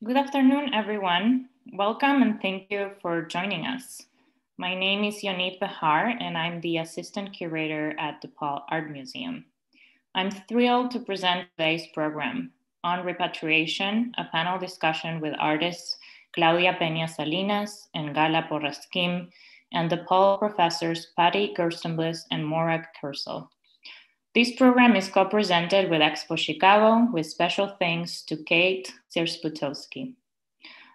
Good afternoon, everyone. Welcome and thank you for joining us. My name is Yonit Behar, and I'm the Assistant Curator at DePaul Art Museum. I'm thrilled to present today's program on Repatriation, a panel discussion with artists Claudia Peña Salinas and Gala Porras-Kim, and DePaul professors Patty Gerstenblith and Morag Kersel. This program is co-presented with Expo Chicago, with special thanks to Kate Sierzputowski.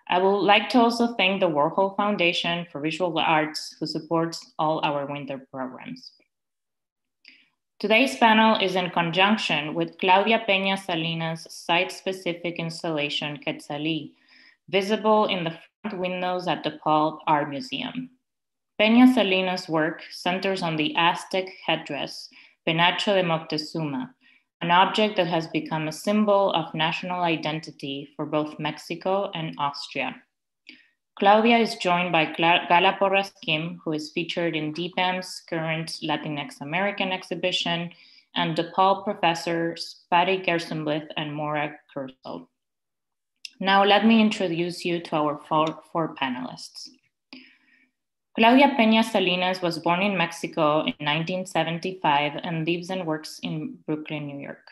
I would like to also thank the Warhol Foundation for Visual Arts, who supports all our winter programs. Today's panel is in conjunction with Claudia Peña Salinas' site-specific installation, Quetzalli, visible in the front windows at the DePaul Art Museum. Peña Salinas' work centers on the Aztec headdress, Penacho de Moctezuma, an object that has become a symbol of national identity for both Mexico and Austria. Claudia is joined by Gala Porras-Kim, who is featured in DPAM's current LatinXAmerican exhibition, and DePaul professors Patty Gerstenblith and Morag Kersel. Now let me introduce you to our four panelists. Claudia Peña Salinas was born in Mexico in 1975 and lives and works in Brooklyn, New York.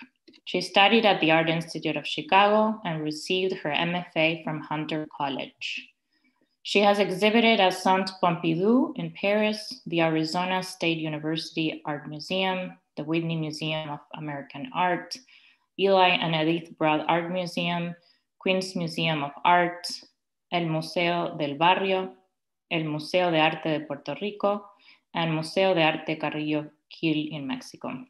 She studied at the Art Institute of Chicago and received her MFA from Hunter College. She has exhibited at Centre Pompidou in Paris, the Arizona State University Art Museum, the Whitney Museum of American Art, Eli and Edith Broad Art Museum, Queens Museum of Art, El Museo del Barrio, El Museo de Arte de Puerto Rico, and Museo de Arte Carrillo Gil in Mexico.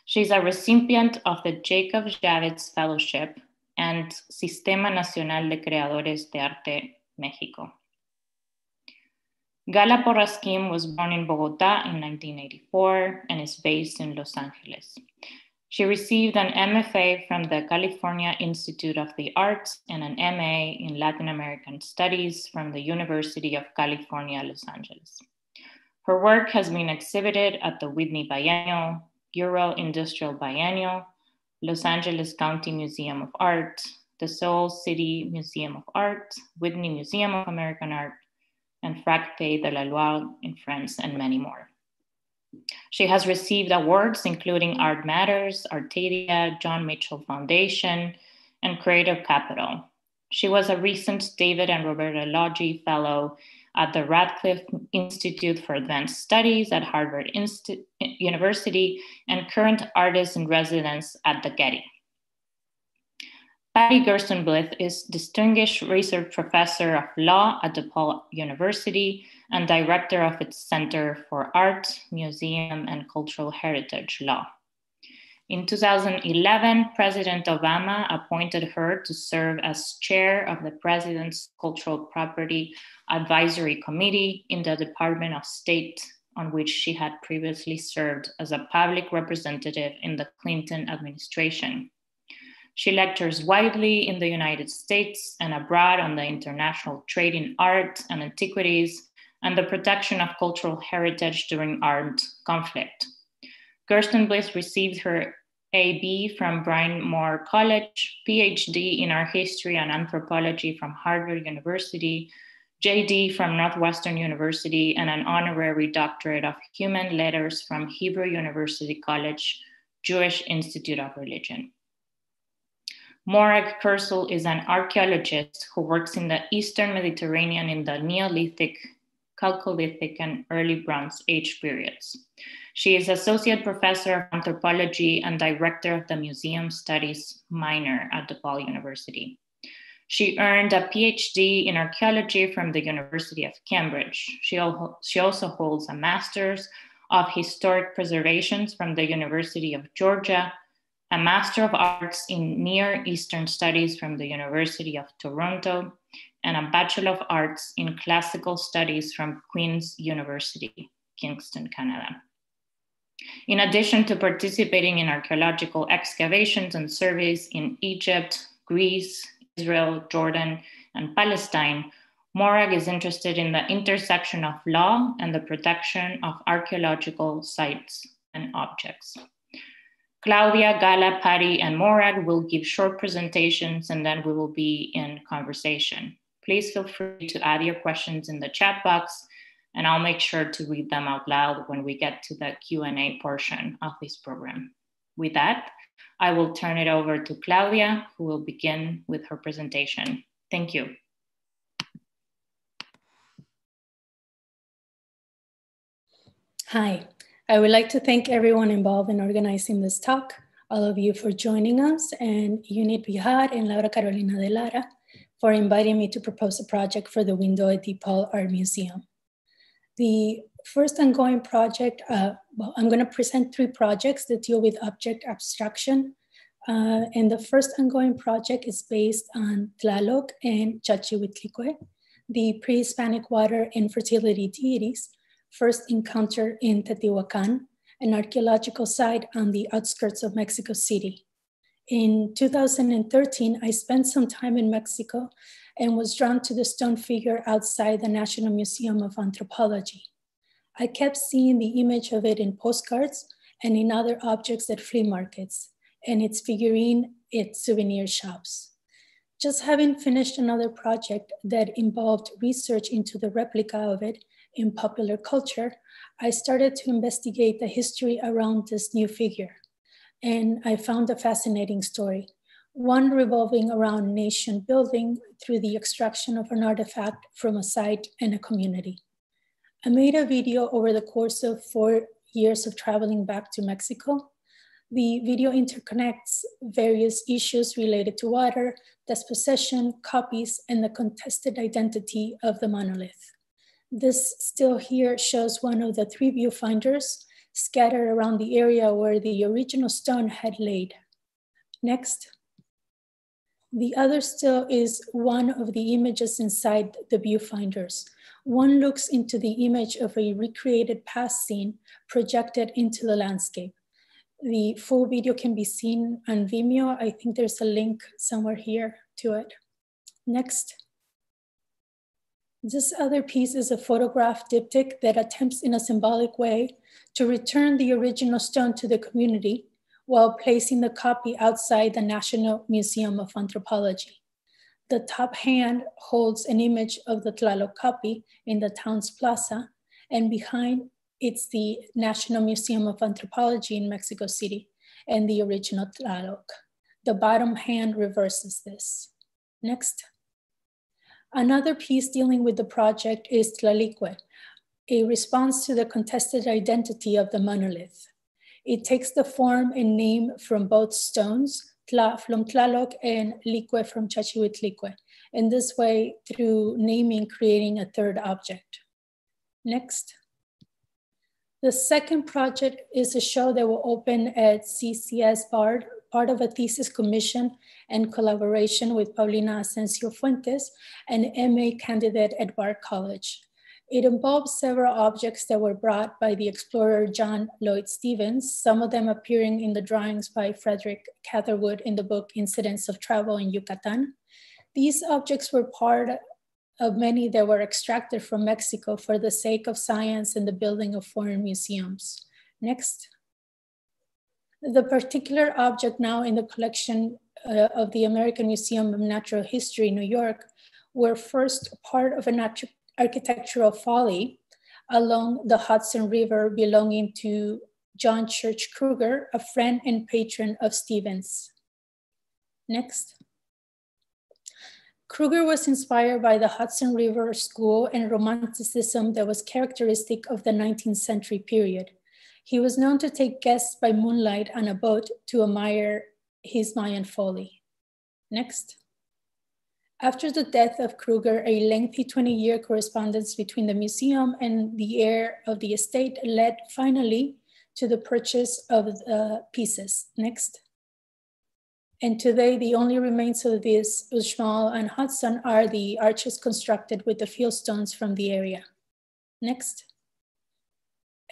She's a recipient of the Jacob Javits Fellowship and Sistema Nacional de Creadores de Arte, Mexico. Gala Porras-Kim was born in Bogotá in 1984 and is based in Los Angeles. She received an MFA from the California Institute of the Arts and an MA in Latin American Studies from the University of California, Los Angeles. Her work has been exhibited at the Whitney Biennial, Ural Industrial Biennial, Los Angeles County Museum of Art, the Seoul City Museum of Art, Whitney Museum of American Art, and Fracte de la Loire in France, and many more. She has received awards including Art Matters, Artadia, John Mitchell Foundation, and Creative Capital. She was a recent David and Roberta Loggi Fellow at the Radcliffe Institute for Advanced Studies at Harvard University and current artist in residence at the Getty. Patty Gerstenblith is Distinguished Research Professor of Law at DePaul University and Director of its Center for Art, Museum, and Cultural Heritage Law. In 2011, President Obama appointed her to serve as chair of the President's Cultural Property Advisory Committee in the Department of State, on which she had previously served as a public representative in the Clinton administration. She lectures widely in the United States and abroad on the international trade in art and antiquities and the protection of cultural heritage during armed conflict. Gerstenblith received her AB from Bryn Mawr College, PhD in art history and anthropology from Harvard University, JD from Northwestern University, and an honorary doctorate of human letters from Hebrew University College, Jewish Institute of Religion. Morag Kersel is an archaeologist who works in the Eastern Mediterranean in the Neolithic, Chalcolithic, and Early Bronze Age periods. She is Associate Professor of Anthropology and Director of the Museum Studies minor at DePaul University. She earned a PhD in archaeology from the University of Cambridge. She also holds a Master's of Historic Preservation from the University of Georgia, a Master of Arts in Near Eastern Studies from the University of Toronto, and a Bachelor of Arts in Classical Studies from Queen's University, Kingston, Canada. In addition to participating in archaeological excavations and surveys in Egypt, Greece, Israel, Jordan, and Palestine, Morag is interested in the intersection of law and the protection of archaeological sites and objects. Claudia, Gala, Patty, and Morag will give short presentations, and then we will be in conversation. Please feel free to add your questions in the chat box, and I'll make sure to read them out loud when we get to the Q&A portion of this program. With that, I will turn it over to Claudia, who will begin with her presentation. Thank you. Hi, I would like to thank everyone involved in organizing this talk, all of you for joining us, and Unit Bihar and Laura Carolina de Lara for inviting me to propose a project for the window at DePaul Art Museum. The first ongoing project, well, I'm going to present 3 projects that deal with object abstraction. And the first ongoing project is based on Tlaloc and Chachihuitlicue, the pre-Hispanic water and fertility deities first encountered in Teotihuacan, an archaeological site on the outskirts of Mexico City. In 2013, I spent some time in Mexico and was drawn to the stone figure outside the National Museum of Anthropology. I kept seeing the image of it in postcards and in other objects at flea markets, and its figurine at souvenir shops. Just having finished another project that involved research into the replica of it in popular culture, I started to investigate the history around this new figure. And I found a fascinating story, one revolving around nation building through the extraction of an artifact from a site and a community. I made a video over the course of 4 years of traveling back to Mexico. The video interconnects various issues related to water, dispossession, copies, and the contested identity of the monolith. This still here shows one of the 3 viewfinders scattered around the area where the original stone had laid. Next. The other still is one of the images inside the viewfinders. One looks into the image of a recreated past scene projected into the landscape. The full video can be seen on Vimeo. I think there's a link somewhere here to it. Next. This other piece is a photograph diptych that attempts in a symbolic way to return the original stone to the community while placing the copy outside the National Museum of Anthropology. The top hand holds an image of the Tlaloc copy in the town's plaza, and behind it's the National Museum of Anthropology in Mexico City and the original Tlaloc. The bottom hand reverses this. Next. Another piece dealing with the project is Tlalique, a response to the contested identity of the monolith. It takes the form and name from both stones, Tla from Tlaloc and Lique from Chachihuitlicue, in this way through naming creating a third object. Next. The second project is a show that will open at CCS Bard, part of a thesis commission and collaboration with Paulina Asensio Fuentes, an MA candidate at Bard College. It involves several objects that were brought by the explorer John Lloyd Stevens, some of them appearing in the drawings by Frederick Catherwood in the book Incidents of Travel in Yucatan. These objects were part of many that were extracted from Mexico for the sake of science and the building of foreign museums. Next. The particular object now in the collection of the American Museum of Natural History, New York, were first part of an architectural folly along the Hudson River belonging to John Church Kruger, a friend and patron of Stevens. Next. Kruger was inspired by the Hudson River School and Romanticism that was characteristic of the 19th century period. He was known to take guests by moonlight on a boat to admire his Mayan folly. Next. After the death of Kruger, a lengthy 20-year correspondence between the museum and the heir of the estate led finally to the purchase of the pieces. Next. And today, the only remains of this Uxmal and Hudson are the arches constructed with the fieldstones from the area. Next.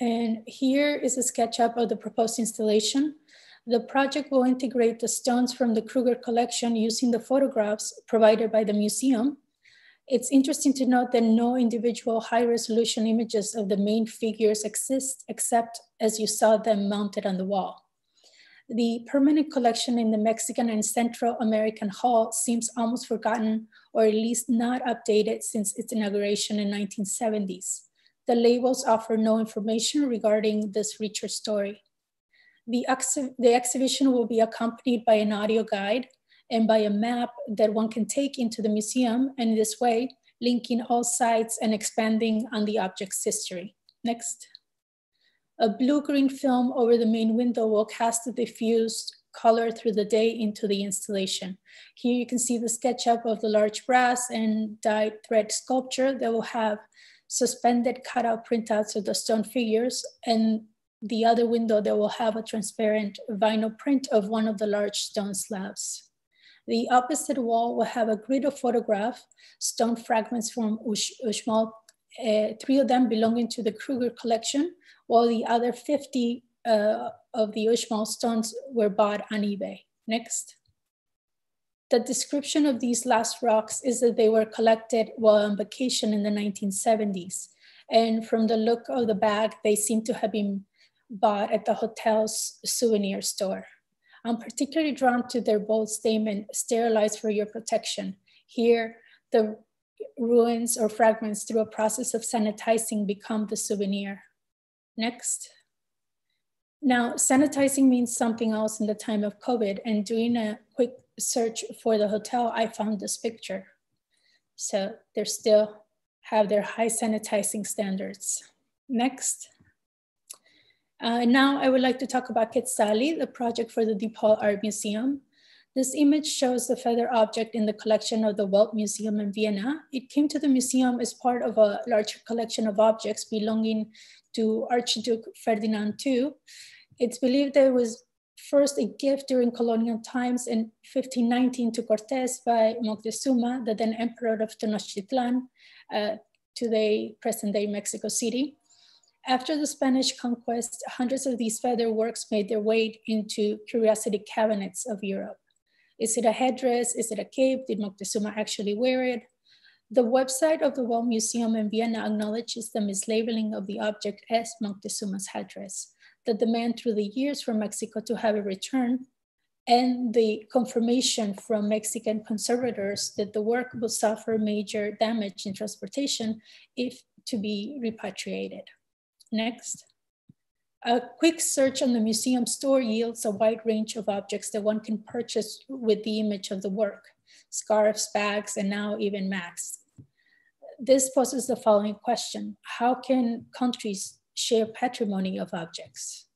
And here is a SketchUp of the proposed installation. The project will integrate the stones from the Kruger collection using the photographs provided by the museum. It's interesting to note that no individual high-resolution images of the main figures exist, except as you saw them mounted on the wall. The permanent collection in the Mexican and Central American Hall seems almost forgotten, or at least not updated since its inauguration in 1970s. The labels offer no information regarding this richer story. The exhibition will be accompanied by an audio guide and by a map that one can take into the museum, and in this way, linking all sites and expanding on the object's history. Next. A blue-green film over the main window will cast a diffused color through the day into the installation. Here you can see the SketchUp of the large brass and dyed thread sculpture that will have suspended cutout printouts of the stone figures, and the other window that will have a transparent vinyl print of one of the large stone slabs. The opposite wall will have a grid of photograph, stone fragments from Uxmal, 3 of them belonging to the Kruger collection, while the other 50 of the Uxmal stones were bought on eBay. Next. The description of these last rocks is that they were collected while on vacation in the 1970s. And from the look of the bag, they seem to have been bought at the hotel's souvenir store. I'm particularly drawn to their bold statement, sterilized for your protection. Here, the ruins or fragments through a process of sanitizing become the souvenir. Next. Now, sanitizing means something else in the time of COVID, and doing a quick search for the hotel, I found this picture. So they still have their high sanitizing standards. Next. Now I would like to talk about Quetzalli, the project for the DePaul Art Museum. This image shows the feather object in the collection of the Welt Museum in Vienna. It came to the museum as part of a larger collection of objects belonging to Archduke Ferdinand II. It's believed that it was first a gift during colonial times in 1519 to Cortés by Moctezuma, the then emperor of Tenochtitlan, today present-day Mexico City. After the Spanish conquest, hundreds of these feather works made their way into curiosity cabinets of Europe. Is it a headdress? Is it a cape? Did Moctezuma actually wear it? The website of the Welt Museum in Vienna acknowledges the mislabeling of the object as Moctezuma's headdress, the demand through the years from Mexico to have it returned, and the confirmation from Mexican conservators that the work will suffer major damage in transportation if to be repatriated. Next. A quick search on the museum store yields a wide range of objects that one can purchase with the image of the work: scarves, bags, and now even masks. This poses the following question: how can countries share patrimony of objects?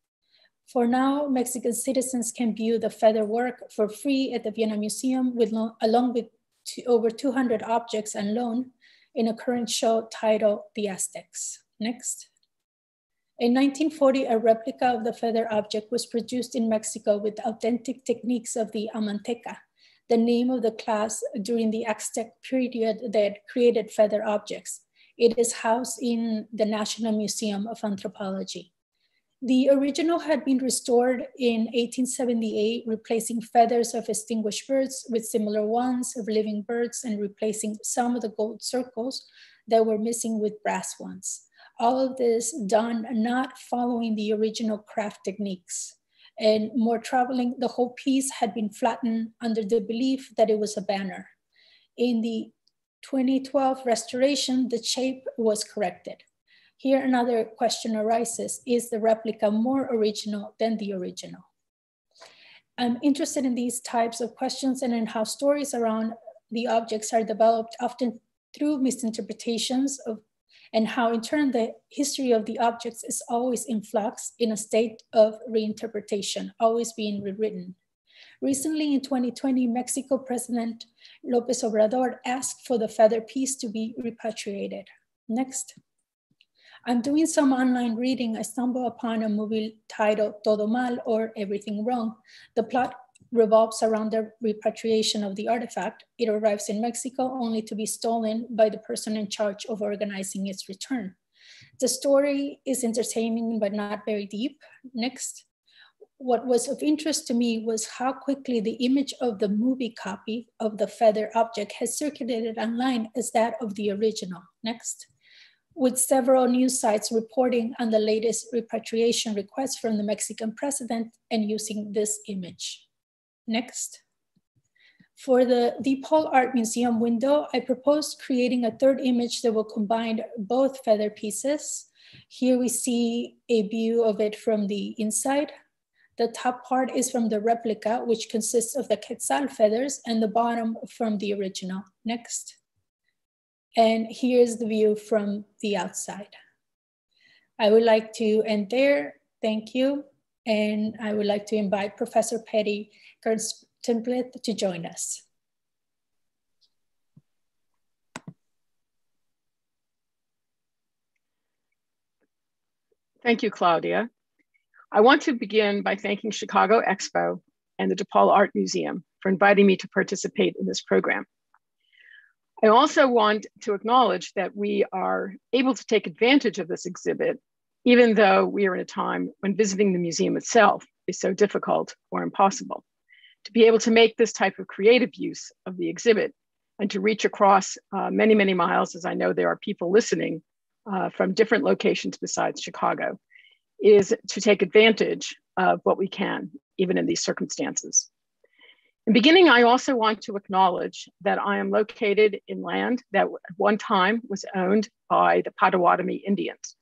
For now, Mexican citizens can view the feather work for free at the Vienna Museum along with over 200 objects on loan in a current show titled The Aztecs. Next. In 1940, a replica of the feather object was produced in Mexico with authentic techniques of the Amanteca, the name of the class during the Aztec period that created feather objects. It is housed in the National Museum of Anthropology. The original had been restored in 1878, replacing feathers of extinguished birds with similar ones of living birds and replacing some of the gold circles that were missing with brass ones. All of this done not following the original craft techniques. And more troubling, the whole piece had been flattened under the belief that it was a banner. In the 2012 restoration, the shape was corrected. Here another question arises: is the replica more original than the original? I'm interested in these types of questions and in how stories around the objects are developed, often through misinterpretations of, and how in turn the history of the objects is always in flux, in a state of reinterpretation, always being rewritten. Recently in 2020, Mexico President López Obrador asked for the feather piece to be repatriated. Next. I'm doing some online reading. I stumbled upon a movie titled Todo Mal, or Everything Wrong. The plot revolves around the repatriation of the artifact. It arrives in Mexico only to be stolen by the person in charge of organizing its return. The story is entertaining but not very deep. Next. What was of interest to me was how quickly the image of the movie copy of the feather object has circulated online as that of the original. Next. with several news sites reporting on the latest repatriation request from the Mexican president and using this image. Next. For the DePaul Art Museum window, I proposed creating a third image that will combine both feather pieces. Here we see a view of it from the inside. The top part is from the replica, which consists of the Quetzal feathers, and the bottom from the original. Next. And here's the view from the outside. I would like to end there. Thank you. And I would like to invite Professor Petty Gerstenblith to join us. Thank you, Claudia. I want to begin by thanking Chicago Expo and the DePaul Art Museum for inviting me to participate in this program. I also want to acknowledge that we are able to take advantage of this exhibit, even though we are in a time when visiting the museum itself is so difficult or impossible. To be able to make this type of creative use of the exhibit and to reach across many, many miles, as I know there are people listening from different locations besides Chicago, is to take advantage of what we can, even in these circumstances. In beginning, I also want to acknowledge that I am located in land that at one time was owned by the Potawatomi Indians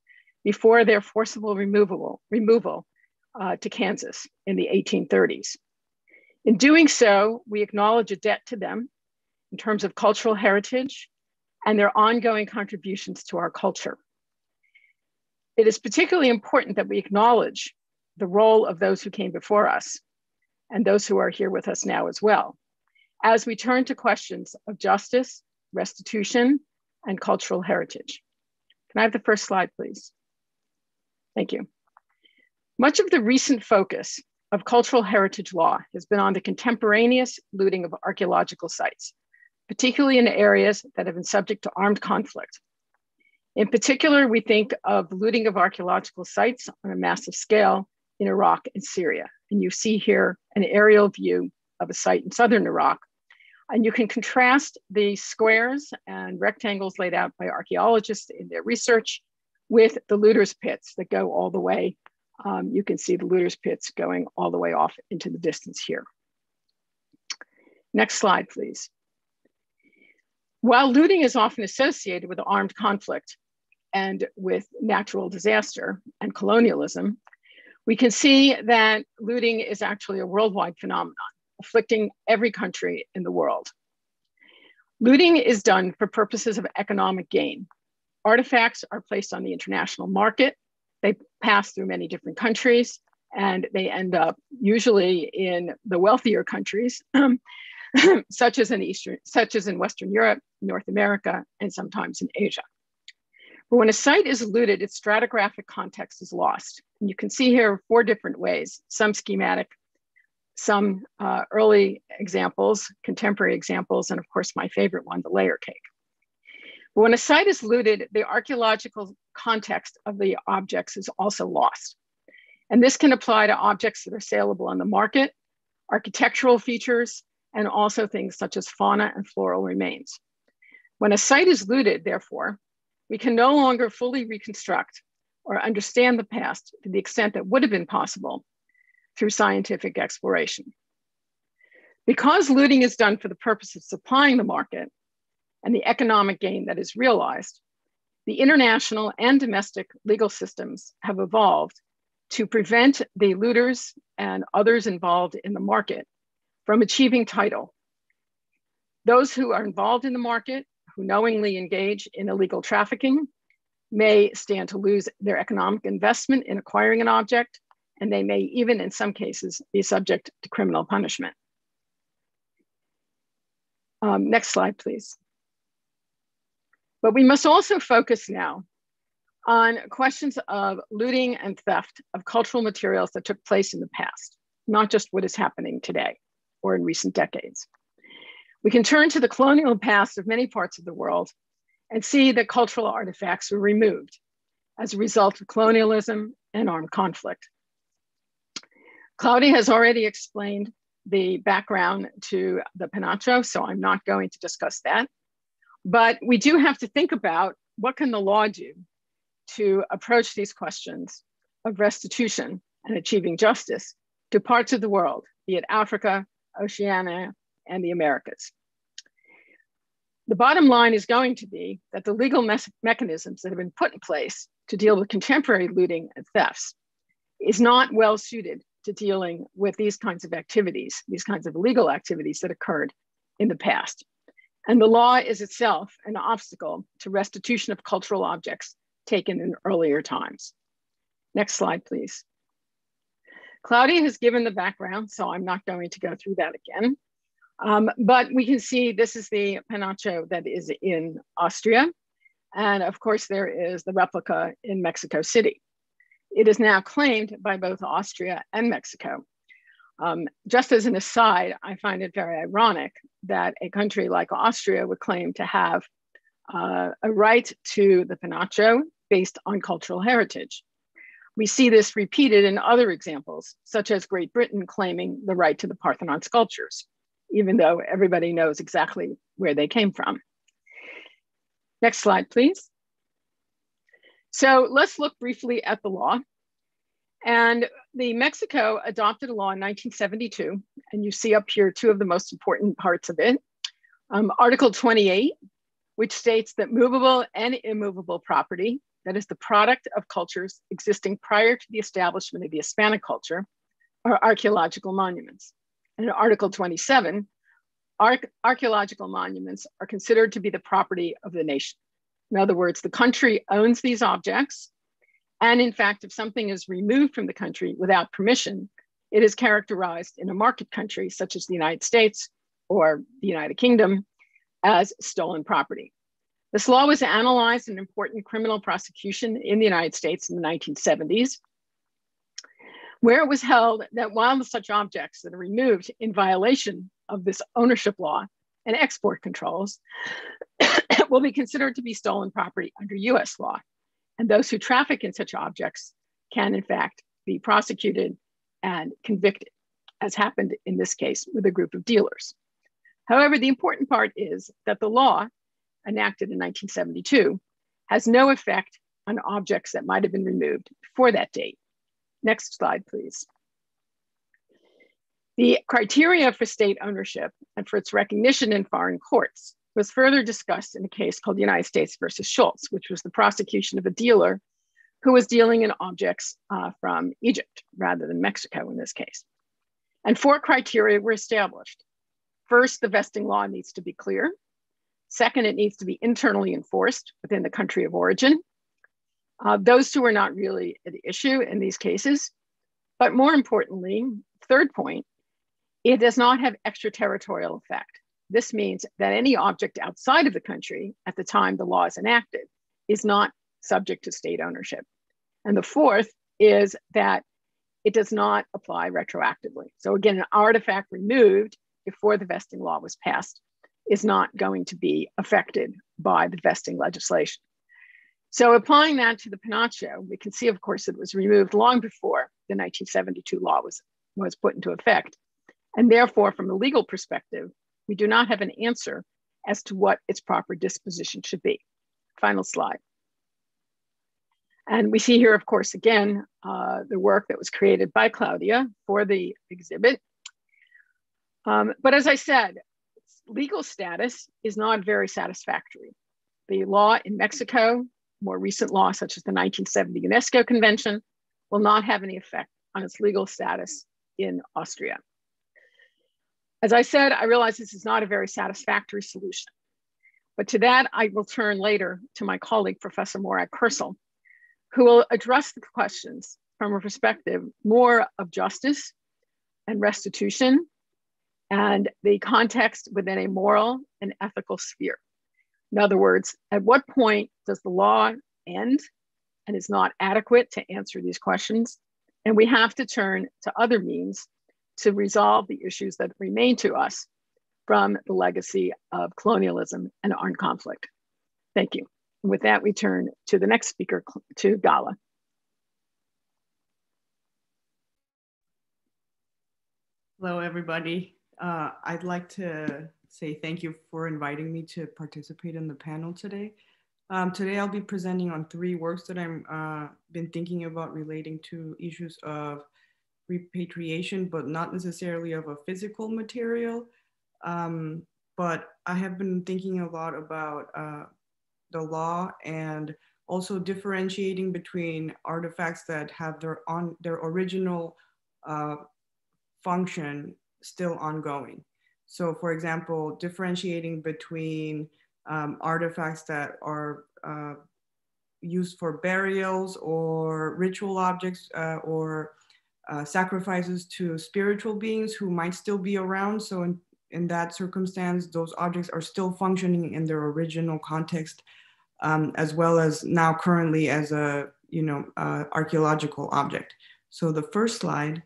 before their forcible removal to Kansas in the 1830s. In doing so, we acknowledge a debt to them in terms of cultural heritage and their ongoing contributions to our culture. It is particularly important that we acknowledge the role of those who came before us and those who are here with us now as well, as we turn to questions of justice, restitution, and cultural heritage. Can I have the first slide, please? Thank you. Much of the recent focus of cultural heritage law has been on the contemporaneous looting of archaeological sites, particularly in areas that have been subject to armed conflict. In particular, we think of looting of archaeological sites on a massive scale in Iraq and Syria. And you see here an aerial view of a site in southern Iraq. And you can contrast the squares and rectangles laid out by archaeologists in their research with the looters' pits that go all the way. You can see the looters' pits going all the way off into the distance here. Next slide, please. While looting is often associated with armed conflict and with natural disaster and colonialism, we can see that looting is actually a worldwide phenomenon, afflicting every country in the world. Looting is done for purposes of economic gain. Artifacts are placed on the international market. They pass through many different countries, and they end up usually in the wealthier countries, such as in Western Europe, North America, and sometimes in Asia. But when a site is looted, its stratigraphic context is lost. And you can see here 4 different ways, some schematic, some early examples, contemporary examples, and of course, my favorite one, the layer cake. But when a site is looted, the archaeological context of the objects is also lost. And this can apply to objects that are saleable on the market, architectural features, and also things such as fauna and floral remains. When a site is looted, therefore, we can no longer fully reconstruct or understand the past to the extent that would have been possible through scientific exploration. Because looting is done for the purpose of supplying the market and the economic gain that is realized, the international and domestic legal systems have evolved to prevent the looters and others involved in the market from achieving title. Those who are involved in the market, who knowingly engage in illegal trafficking, may stand to lose their economic investment in acquiring an object, and they may even, in some cases, be subject to criminal punishment. Next slide, please. But we must also focus now on questions of looting and theft of cultural materials that took place in the past, not just what is happening today or in recent decades. We can turn to the colonial past of many parts of the world and see that cultural artifacts were removed as a result of colonialism and armed conflict. Claudia has already explained the background to the Penacho, so I'm not going to discuss that. But we do have to think about what can the law do to approach these questions of restitution and achieving justice to parts of the world, be it Africa, Oceania, and the Americas? The bottom line is going to be that the legal mechanisms that have been put in place to deal with contemporary looting and thefts is not well suited to dealing with these kinds of activities, these kinds of illegal activities that occurred in the past. And the law is itself an obstacle to restitution of cultural objects taken in earlier times. Next slide, please. Claudia has given the background, so I'm not going to go through that again. But we can see this is the Penacho that is in Austria. And of course, there is the replica in Mexico City. It is now claimed by both Austria and Mexico. Just as an aside, I find it very ironic that a country like Austria would claim to have a right to the Penacho based on cultural heritage. We see this repeated in other examples, such as Great Britain claiming the right to the Parthenon sculptures, even though everybody knows exactly where they came from. Next slide, please. So let's look briefly at the law. And the Mexico adopted a law in 1972, and you see up here two of the most important parts of it. Article 28, which states that movable and immovable property, that is the product of cultures existing prior to the establishment of the Hispanic culture, are archaeological monuments. And in Article 27, archaeological monuments are considered to be the property of the nation. In other words, the country owns these objects. And in fact, if something is removed from the country without permission, it is characterized in a market country such as the United States or the United Kingdom as stolen property. This law was analyzed in important criminal prosecution in the United States in the 1970s, where it was held that while such objects that are removed in violation of this ownership law and export controls will be considered to be stolen property under US law. And those who traffic in such objects can in fact be prosecuted and convicted, as happened in this case with a group of dealers. However, the important part is that the law, enacted in 1972, has no effect on objects that might have been removed before that date. Next slide, please. The criteria for state ownership and for its recognition in foreign courts was further discussed in a case called United States versus Schultz, which was the prosecution of a dealer who was dealing in objects from Egypt rather than Mexico in this case. And 4 criteria were established. First, the vesting law needs to be clear. Second, it needs to be internally enforced within the country of origin. Those two are not really an issue in these cases. But more importantly, third point, it does not have extraterritorial effect. This means that any object outside of the country at the time the law is enacted is not subject to state ownership. And the fourth is that it does not apply retroactively. So again, an artifact removed before the vesting law was passed is not going to be affected by the vesting legislation. So applying that to the Penacho, we can see, of course, it was removed long before the 1972 law was put into effect. And therefore, from a legal perspective, we do not have an answer as to what its proper disposition should be. Final slide. And we see here, of course, again, the work that was created by Claudia for the exhibit. But as I said, legal status is not very satisfactory. The law in Mexico, more recent law such as the 1970 UNESCO Convention, will not have any effect on its legal status in Austria. As I said, I realize this is not a very satisfactory solution. But to that, I will turn later to my colleague, Professor Morag Kersel, who will address the questions from a perspective more of justice and restitution and the context within a moral and ethical sphere. In other words, at what point does the law end and is not adequate to answer these questions? And we have to turn to other means to resolve the issues that remain to us from the legacy of colonialism and armed conflict. Thank you. And with that, we turn to the next speaker, to Gala. Hello, everybody. I'd like to say thank you for inviting me to participate in the panel today. Today I'll be presenting on 3 works that I'm been thinking about relating to issues of repatriation, but not necessarily of a physical material. But I have been thinking a lot about the law and also differentiating between artifacts that have their original function still ongoing. So for example, differentiating between artifacts that are used for burials or ritual objects or sacrifices to spiritual beings who might still be around. So in that circumstance, those objects are still functioning in their original context, as well as now currently as a archaeological object. So the first slide.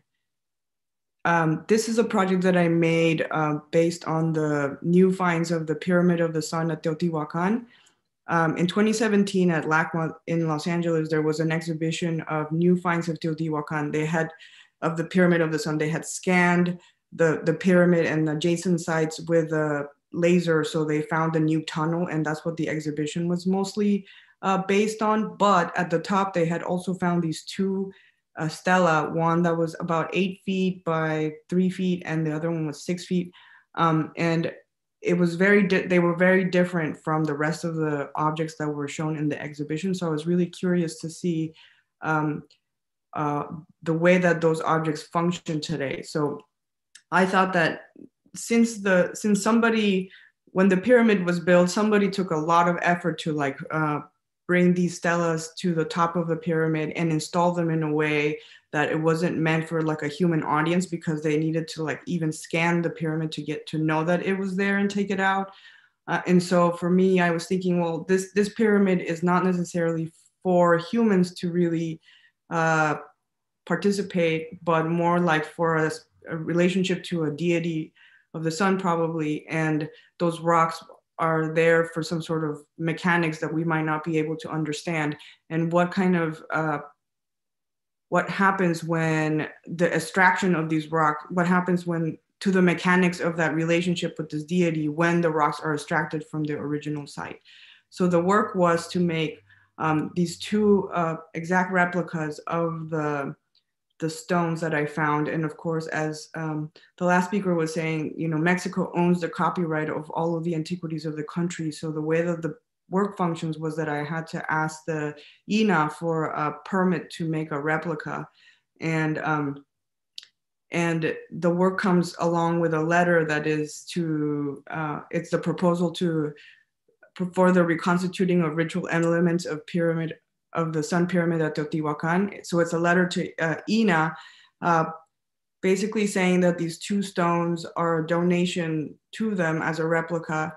This is a project that I made based on the new finds of the Pyramid of the Sun at Teotihuacan. In 2017 at LACMA in Los Angeles, there was an exhibition of new finds of Teotihuacan. They had, of the Pyramid of the Sun, they had scanned the pyramid and adjacent sites with a laser. So they found a new tunnel, and that's what the exhibition was mostly based on. But at the top, they had also found these 2 stela, one that was about 8 feet by 3 feet, and the other one was 6 feet. And it was they were very different from the rest of the objects that were shown in the exhibition. So I was really curious to see the way that those objects function today. So I thought that since somebody, when the pyramid was built, somebody took a lot of effort to bring these stelas to the top of the pyramid and install them in a way that it wasn't meant for like a human audience, because they needed to even scan the pyramid to get to know that it was there and take it out. And so for me, I was thinking, well, this pyramid is not necessarily for humans to really participate, but more like for a relationship to a deity of the sun probably. And those rocks are there for some sort of mechanics that we might not be able to understand. And what kind of, what happens when the extraction of these rocks, what happens when to the mechanics of that relationship with this deity when the rocks are extracted from the original site. So the work was to make these 2 exact replicas of the stones that I found. And of course, as the last speaker was saying, Mexico owns the copyright of all of the antiquities of the country. So the way that the work functions was that I had to ask the INA for a permit to make a replica. And the work comes along with a letter that is it's the proposal for the reconstituting of ritual elements of pyramid of the Sun Pyramid at Teotihuacan. So it's a letter to INA, basically saying that these 2 stones are a donation to them as a replica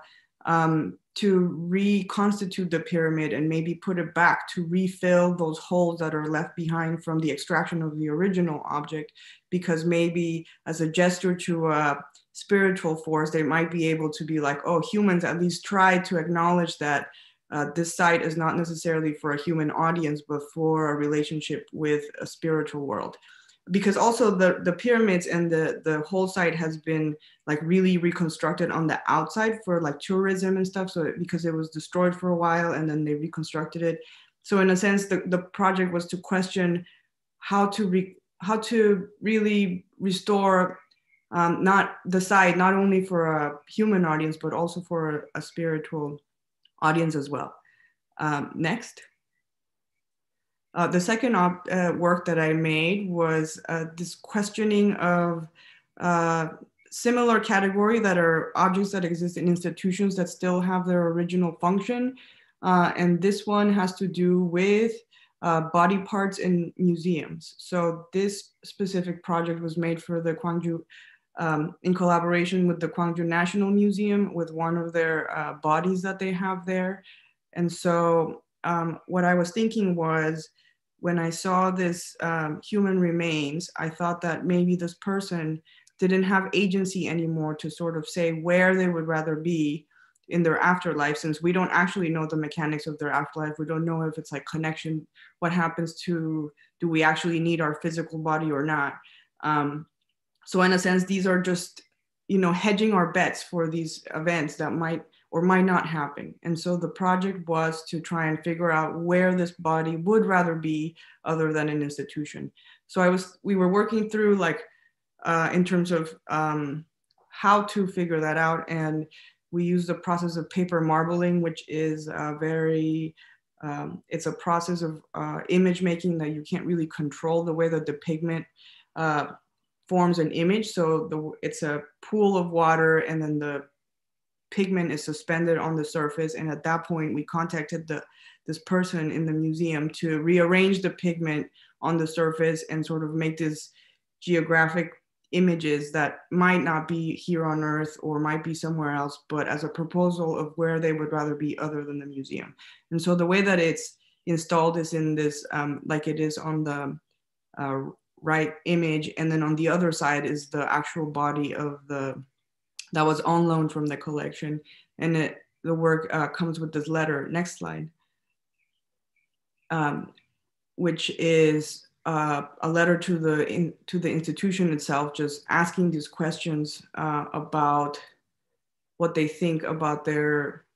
to reconstitute the pyramid and maybe put it back to refill those holes that are left behind from the extraction of the original object, because maybe as a gesture to a spiritual force, they might be able to be like, oh, humans at least try to acknowledge that this site is not necessarily for a human audience, but for a relationship with a spiritual world. Because also the pyramids and the whole site has been really reconstructed on the outside for tourism and stuff. So because it was destroyed for a while and then they reconstructed it. So in a sense, the project was to question how to really restore not the site, not only for a human audience, but also for a spiritual audience as well. Next. The second work that I made was this questioning of similar category that are objects that exist in institutions that still have their original function. And this one has to do with body parts in museums. So this specific project was made for the Gwangju, in collaboration with the Gwangju National Museum, with one of their bodies that they have there. And so what I was thinking was, when I saw this human remains, I thought that maybe this person didn't have agency anymore to sort of say where they would rather be in their afterlife, since we don't actually know the mechanics of their afterlife. We don't know if it's connection, what happens to, do we actually need our physical body or not? So in a sense, these are just, hedging our bets for these events that might, or might not happen. And so the project was to try and figure out where this body would rather be other than an institution. So we were working through like, in terms of how to figure that out. And we used the process of paper marbling, which is it's a process of image making that you can't really control the way that the pigment forms an image. So it's a pool of water, and then the pigment is suspended on the surface. And at that point, we contacted this person in the museum to rearrange the pigment on the surface and sort of make this geographic images that might not be here on Earth or might be somewhere else, but as a proposal of where they would rather be other than the museum. And so the way that it's installed is in this, like it is on the right image, and then on the other side is the actual body of that was on loan from the collection. And the work comes with this letter, next slide, which is a letter to the institution itself, just asking these questions about what they think about their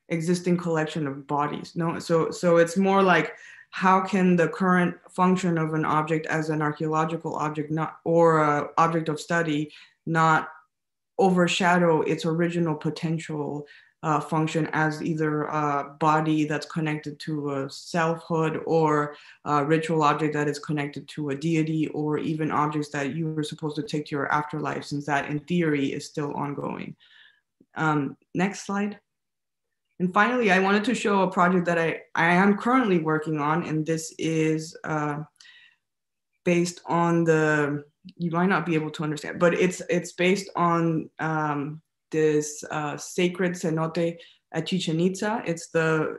existing collection of bodies. No, so it's more like, how can the current function of an object as an archaeological object or an object of study not overshadow its original potential function as either a body that's connected to a selfhood, or a ritual object that is connected to a deity, or even objects that you were supposed to take to your afterlife, since that in theory is still ongoing. Next slide. And finally, I wanted to show a project that I am currently working on, and this is based on you might not be able to understand, but it's based on this sacred cenote at Chichen Itza. It's the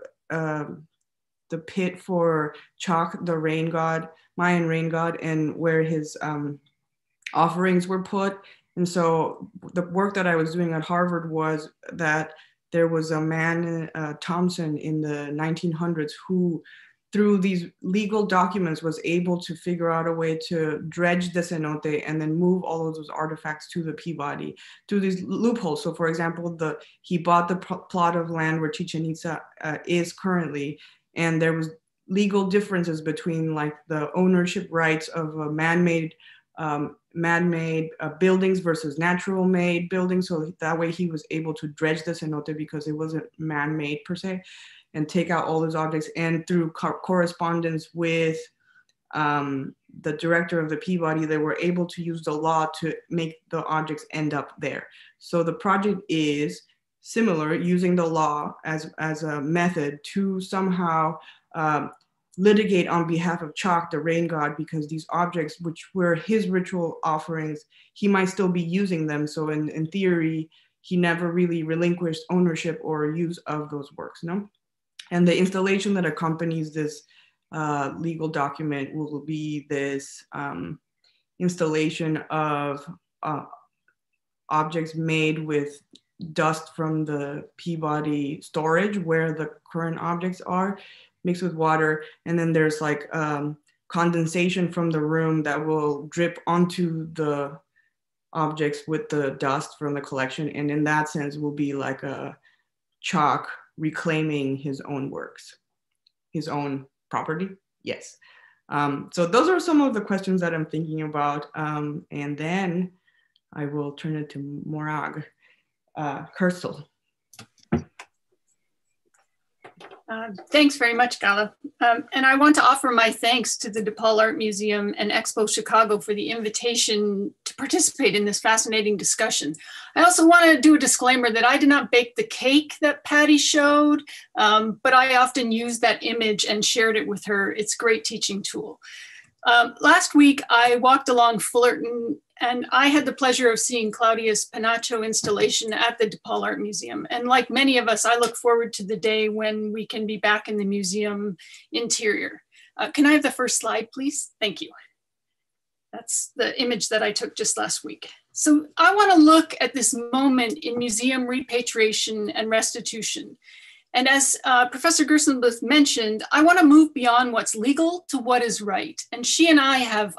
pit for Choc, the rain god, Mayan rain god, and where his offerings were put. And so the work that I was doing at Harvard was that there was a man, Thompson, in the 1900s who, through these legal documents, was able to figure out a way to dredge the cenote and then move all of those artifacts to the Peabody through these loopholes. So for example, he bought the plot of land where Chichen Itza is currently, and there was legal differences between like the ownership rights of a man-made buildings versus natural made buildings. So that way he was able to dredge the cenote because it wasn't man-made per se, and take out all those objects. And through correspondence with the director of the Peabody, they were able to use the law to make the objects end up there. So the project is similar, using the law as a method to somehow litigate on behalf of Choc, the rain god, because these objects, which were his ritual offerings, he might still be using them. So in theory, he never really relinquished ownership or use of those works, no? And the installation that accompanies this legal document will be this installation of objects made with dust from the Peabody storage, where the current objects are, mixed with water. And then there's like condensation from the room that will drip onto the objects with the dust from the collection. And in that sense will be like a Choc reclaiming his own works, his own property. Yes. So those are some of the questions that I'm thinking about. And then I will turn it to Morag Kersel. Thanks very much, Gala. And I want to offer my thanks to the DePaul Art Museum and Expo Chicago for the invitation to participate in this fascinating discussion. I also want to do a disclaimer that I did not bake the cake that Patty showed, but I often use that image and shared it with her. It's a great teaching tool. Last week, I walked along Fullerton, and I had the pleasure of seeing Claudia's Penacho installation at the DePaul Art Museum. And like many of us, I look forward to the day when we can be back in the museum interior. Can I have the first slide, please? Thank you. That's the image that I took just last week. So I want to look at this moment in museum repatriation and restitution. And as Professor Gerstenblith mentioned, I want to move beyond what's legal to what is right. And she and I have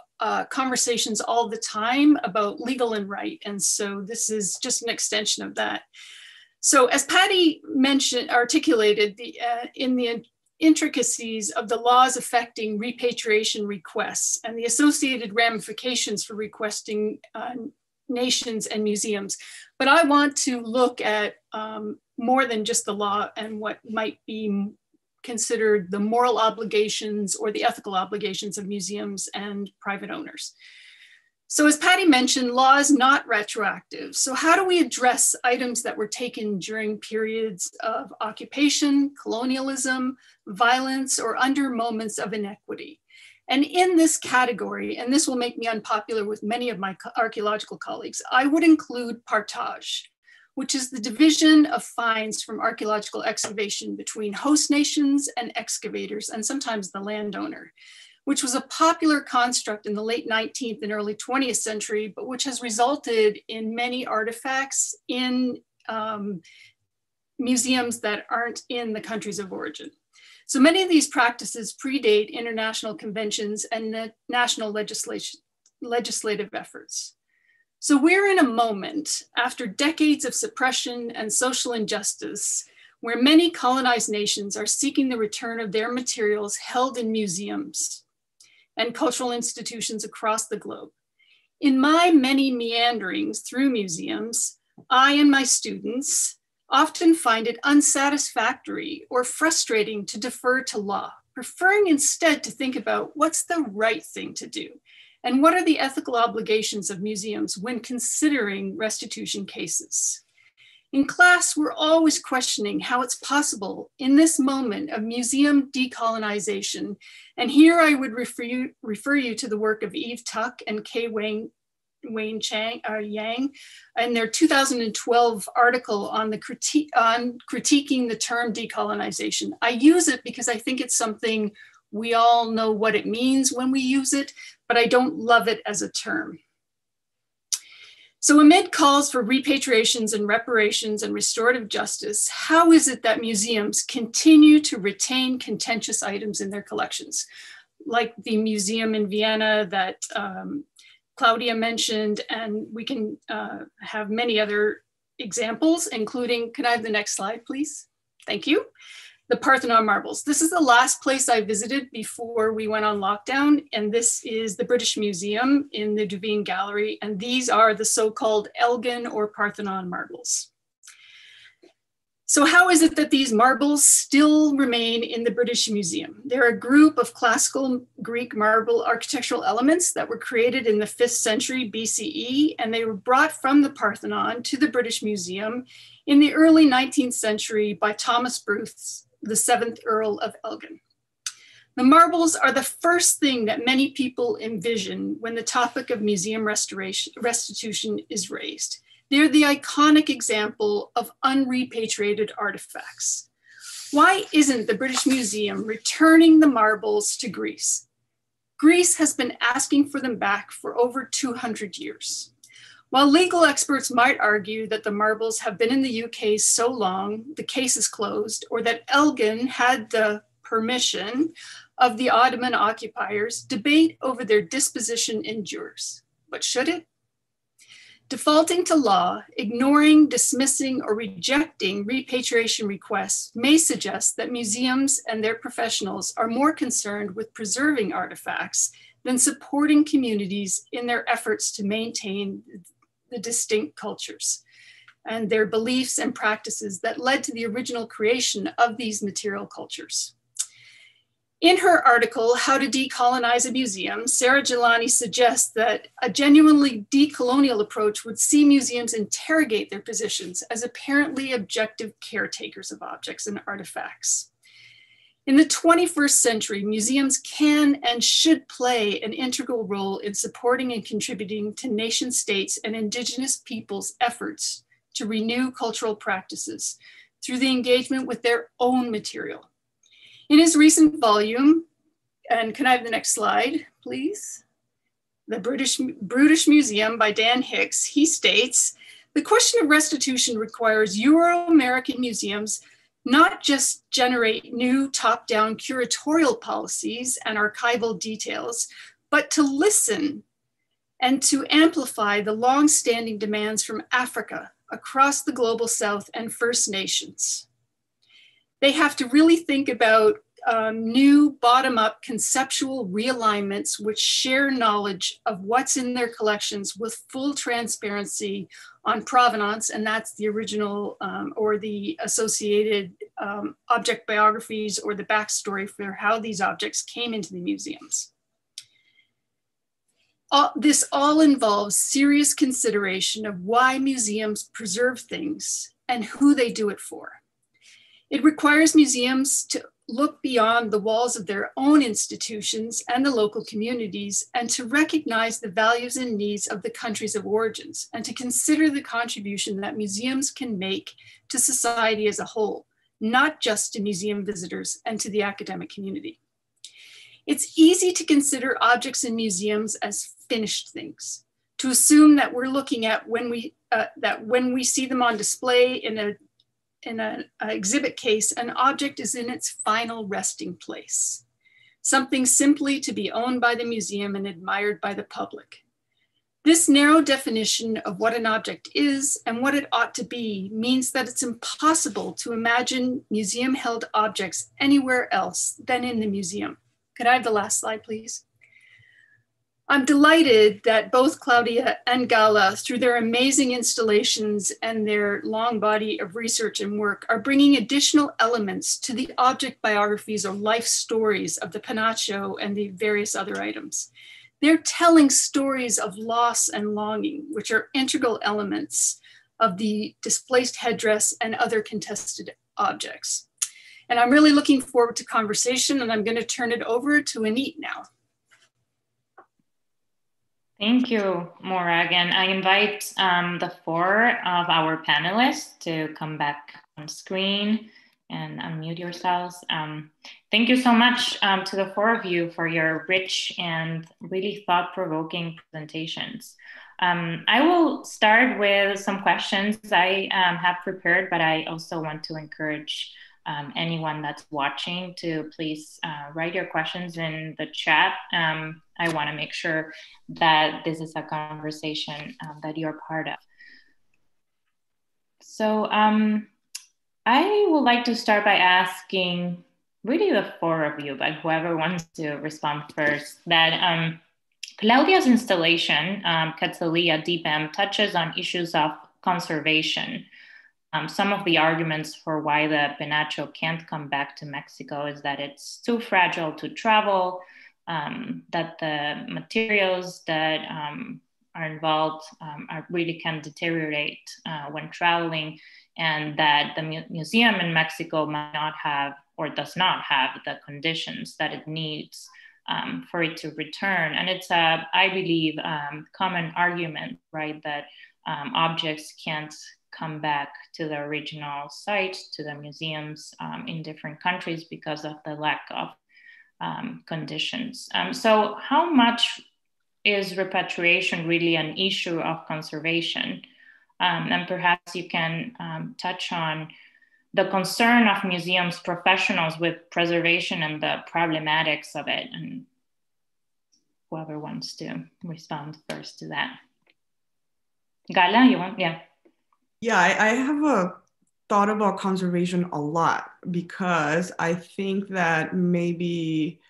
conversations all the time about legal and right. And so this is just an extension of that. So as Patty articulated in the intricacies of the laws affecting repatriation requests and the associated ramifications for requesting nations and museums. But I want to look at more than just the law and what might be considered the moral obligations or the ethical obligations of museums and private owners. So as Patty mentioned, law is not retroactive. So how do we address items that were taken during periods of occupation, colonialism, violence, or under moments of inequity? And in this category, and this will make me unpopular with many of my archaeological colleagues, I would include partage, which is the division of finds from archaeological excavation between host nations and excavators, and sometimes the landowner, which was a popular construct in the late 19th and early 20th century, but which has resulted in many artifacts in museums that aren't in the countries of origin. So many of these practices predate international conventions and national legislative efforts. So we're in a moment after decades of suppression and social injustice where many colonized nations are seeking the return of their materials held in museums and cultural institutions across the globe. In my many meanderings through museums, I and my students often find it unsatisfactory or frustrating to defer to law, preferring instead to think about what's the right thing to do and what are the ethical obligations of museums when considering restitution cases. In class, we're always questioning how it's possible in this moment of museum decolonization. And here I would refer you to the work of Eve Tuck and Kay Wayne Yang and their 2012 article on critiquing the term decolonization. I use it because I think it's something we all know what it means when we use it, but I don't love it as a term. So amid calls for repatriations and reparations and restorative justice, how is it that museums continue to retain contentious items in their collections? Like the museum in Vienna that Claudia mentioned, and we can have many other examples, including, can I have the next slide, please? Thank you. The Parthenon Marbles. This is the last place I visited before we went on lockdown, and this is the British Museum in the Duveen Gallery, and these are the so-called Elgin or Parthenon marbles. So how is it that these marbles still remain in the British Museum? They're a group of classical Greek marble architectural elements that were created in the 5th century BCE, and they were brought from the Parthenon to the British Museum in the early 19th century by Thomas Bruce, the 7th Earl of Elgin. The marbles are the first thing that many people envision when the topic of museum restitution is raised. They're the iconic example of unrepatriated artifacts. Why isn't the British Museum returning the marbles to Greece? Greece has been asking for them back for over 200 years. While legal experts might argue that the marbles have been in the UK so long, the case is closed, or that Elgin had the permission of the Ottoman occupiers, debate over their disposition endures. But should it? Defaulting to law, ignoring, dismissing, or rejecting repatriation requests may suggest that museums and their professionals are more concerned with preserving artifacts than supporting communities in their efforts to maintain the distinct cultures and their beliefs and practices that led to the original creation of these material cultures. In her article, How to Decolonize a Museum, Sarah Jelani suggests that a genuinely decolonial approach would see museums interrogate their positions as apparently objective caretakers of objects and artifacts. In the 21st century, museums can and should play an integral role in supporting and contributing to nation states and indigenous peoples' efforts to renew cultural practices through the engagement with their own material. In his recent volume, and can I have the next slide, please? The British Museum by Dan Hicks, he states, the question of restitution requires Euro-American museums not just generate new top-down curatorial policies and archival details, but to listen and to amplify the long-standing demands from Africa, across the Global South and First Nations. They have to really think about new bottom-up conceptual realignments which share knowledge of what's in their collections with full transparency on provenance, and that's the original or the associated object biographies or the backstory for how these objects came into the museums. This all involves serious consideration of why museums preserve things and who they do it for. It requires museums to look beyond the walls of their own institutions and the local communities, and to recognize the values and needs of the countries of origins, and to consider the contribution that museums can make to society as a whole, not just to museum visitors and to the academic community. It's easy to consider objects in museums as finished things, to assume that we're looking at when we see them on display in an exhibit case, an object is in its final resting place, something simply to be owned by the museum and admired by the public. This narrow definition of what an object is and what it ought to be means that it's impossible to imagine museum-held objects anywhere else than in the museum. Could I have the last slide, please? I'm delighted that both Claudia and Gala, through their amazing installations and their long body of research and work, are bringing additional elements to the object biographies or life stories of the Penacho and the various other items. They're telling stories of loss and longing, which are integral elements of the displaced headdress and other contested objects. And I'm really looking forward to conversation, and I'm going to turn it over to Anit now. Thank you, Morag. And I invite the four of our panelists to come back on screen and unmute yourselves. Thank you so much to the four of you for your rich and really thought-provoking presentations. I will start with some questions I have prepared, but I also want to encourage anyone that's watching to please write your questions in the chat. I want to make sure that this is a conversation that you're part of. So I would like to start by asking really the four of you, but whoever wants to respond first, that Claudia's installation, Quetzalli at DPAM, touches on issues of conservation. Some of the arguments for why the Penacho can't come back to Mexico is that it's too fragile to travel, that the materials that are involved really can deteriorate when traveling, and that the museum in Mexico might not have or does not have the conditions that it needs for it to return. And it's a, I believe, common argument, right, that objects can't come back to the original site, to the museums in different countries because of the lack of conditions. So how much is repatriation really an issue of conservation? And perhaps you can touch on the concern of museums professionals with preservation and the problematics of it, and whoever wants to respond first to that. Gala, you want? Yeah. Yeah, I have a thought about conservation a lot, because I think that maybe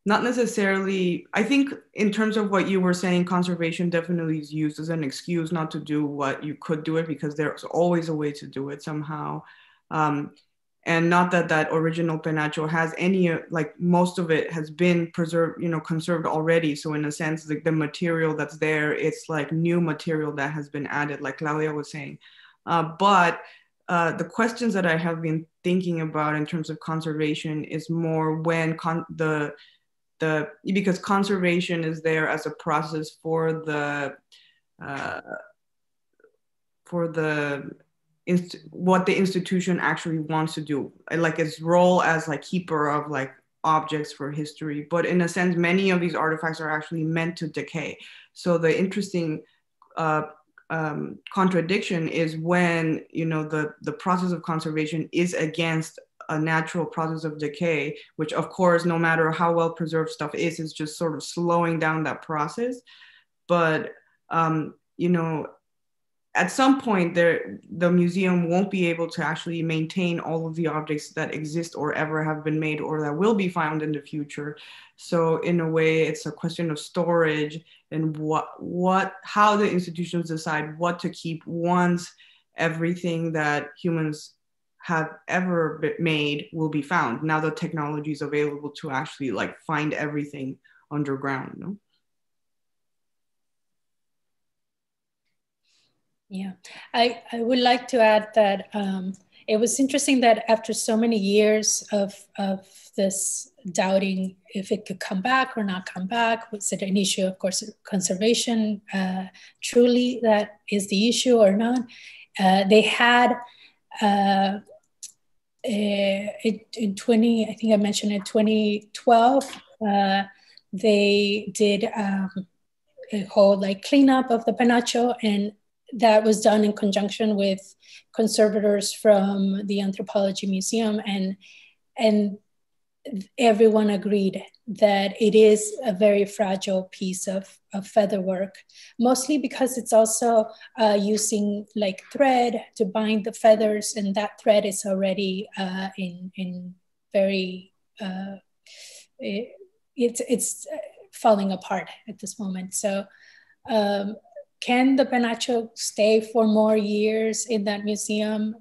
not necessarily, I think in terms of what you were saying, conservation definitely is used as an excuse not to do what you could do it, because there's always a way to do it somehow. And not that that original Penacho has any, like most of it has been preserved, you know, conserved already. So in a sense, like the material that's there, it's like new material that has been added, like Claudia was saying. But the questions that I have been thinking about in terms of conservation is more when because conservation is there as a process for what the institution actually wants to do, like its role as like keeper of like objects for history. But in a sense, many of these artifacts are actually meant to decay. So the interesting contradiction is when, you know, the process of conservation is against a natural process of decay, which of course, no matter how well preserved stuff is just sort of slowing down that process. But, you know, at some point the museum won't be able to actually maintain all of the objects that exist or ever have been made or that will be found in the future. So in a way, it's a question of storage and how the institutions decide what to keep once everything that humans have ever made will be found. Now the technology is available to actually like find everything underground, no? Yeah, I would like to add that it was interesting that after so many years of this doubting if it could come back or not come back, was it an issue, of course, conservation, truly that is the issue or not? They had, in 20, I think I mentioned in 2012, they did a whole like cleanup of the Penacho, and that was done in conjunction with conservators from the Anthropology Museum, and everyone agreed that it is a very fragile piece of featherwork, mostly because it's also using like thread to bind the feathers, and that thread is already in very, it's falling apart at this moment. So can the Penacho stay for more years in that museum?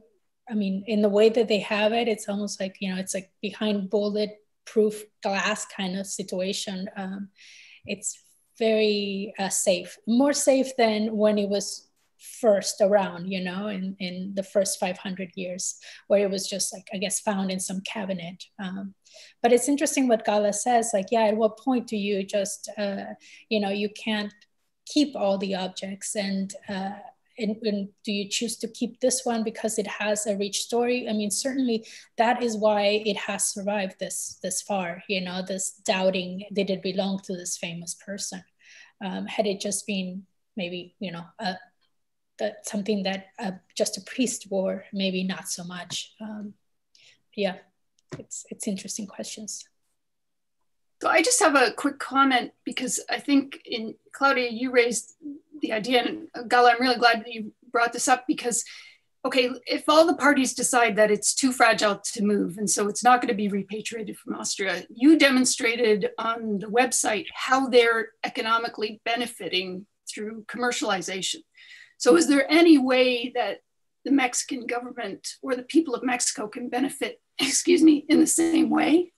I mean, in the way that they have it, it's almost like, you know, it's like behind bulletproof glass kind of situation. It's very safe, more safe than when it was first around, you know, in the first 500 years, where it was just like, I guess, found in some cabinet. But it's interesting what Gala says, like, yeah, at what point do you just, you know, you can't keep all the objects, and do you choose to keep this one because it has a rich story? I mean, certainly that is why it has survived this far, you know, this doubting, did it belong to this famous person? Had it just been maybe, you know, something that just a priest wore, maybe not so much. Yeah, it's interesting questions. So I just have a quick comment, because I think Claudia, you raised the idea, and Gala, I'm really glad that you brought this up, because, okay, if all the parties decide that it's too fragile to move, and so it's not going to be repatriated from Austria, you demonstrated on the website how they're economically benefiting through commercialization. So is there any way that the Mexican government or the people of Mexico can benefit, excuse me, in the same way?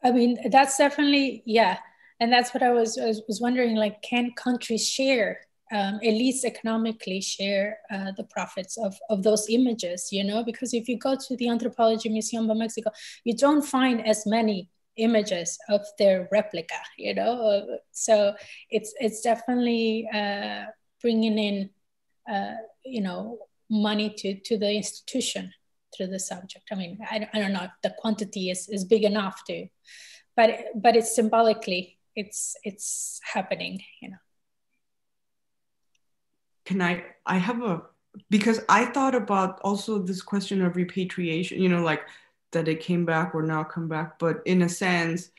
I mean, that's definitely, yeah. And that's what I was wondering, like, can countries share, at least economically share the profits of those images, you know? Because if you go to the Anthropology Museum of Mexico, you don't find as many images of their replica, you know? So it's definitely bringing in, you know, money to the institution through the subject. I mean, I don't know if the quantity is big enough to, but it's symbolically, it's happening, you know. Can I have because I thought about also this question of repatriation, you know, like that it came back or not come back, but in a sense,